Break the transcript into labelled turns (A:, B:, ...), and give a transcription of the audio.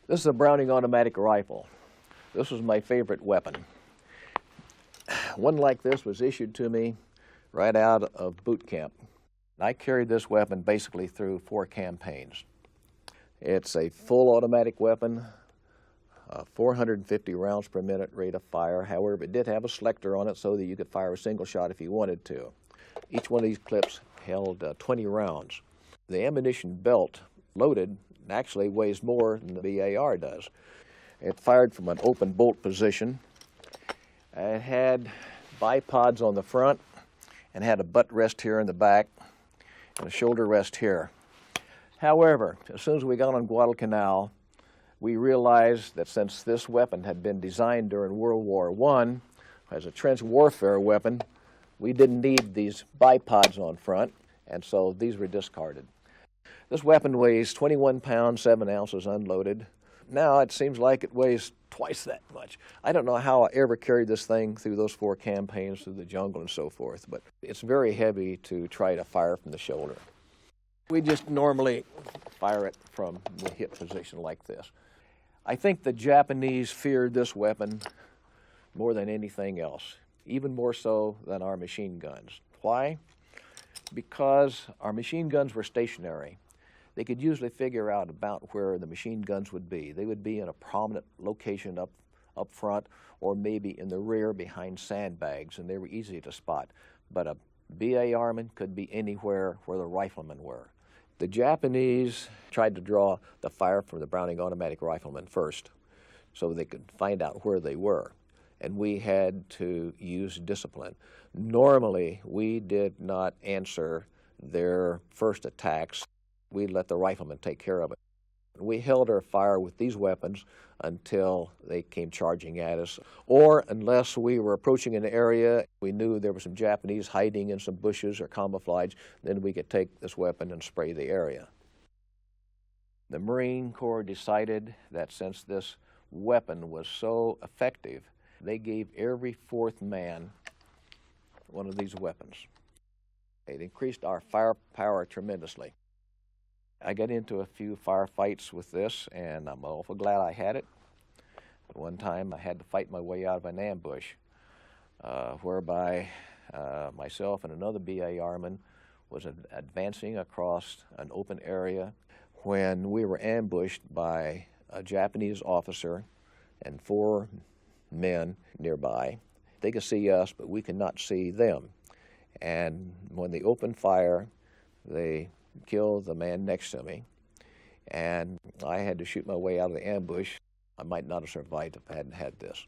A: This is a Browning automatic rifle. This was my favorite weapon. One like this was issued to me right out of boot camp. I carried this weapon basically through 4 campaigns. It's a full automatic weapon, 450 rounds per minute rate of fire. However, it did have a selector on it so that you could fire a single shot if you wanted to. Each one of these clips held 20 rounds. The ammunition belt loaded actually weighs more than the BAR does. It fired from an open bolt position. It had bipods on the front and had a butt rest here in the back and a shoulder rest here. However, as soon as we got on Guadalcanal, we realized that since this weapon had been designed during World War I as a trench warfare weapon, we didn't need these bipods on front, and so these were discarded. This weapon weighs 21 pounds, 7 ounces unloaded. Now it seems like it weighs twice that much. I don't know how I ever carried this thing through those 4 campaigns through the jungle and so forth, but it's very heavy to try to fire from the shoulder. We just normally fire it from the hip position like this. I think the Japanese feared this weapon more than anything else, even more so than our machine guns. Why? Because our machine guns were stationary. They could usually figure out about where the machine guns would be. They would be in a prominent location up front or maybe in the rear behind sandbags, and they were easy to spot. But a BAR-man could be anywhere where the riflemen were. The Japanese tried to draw the fire from the Browning automatic riflemen first so they could find out where they were. And we had to use discipline. Normally, we did not answer their first attacks. We let the riflemen take care of it. We held our fire with these weapons until they came charging at us, or unless we were approaching an area, we knew there were some Japanese hiding in some bushes or camouflage, then we could take this weapon and spray the area. The Marine Corps decided that since this weapon was so effective, they gave every 4th man one of these weapons. It increased our firepower tremendously. I got into a few firefights with this, and I'm awful glad I had it. At one time, I had to fight my way out of an ambush, whereby myself and another BAR-man was advancing across an open area when we were ambushed by a Japanese officer and 4 men nearby. They could see us, but we could not see them. And when they opened fire, they killed the man next to me, and I had to shoot my way out of the ambush. I might not have survived if I hadn't had this.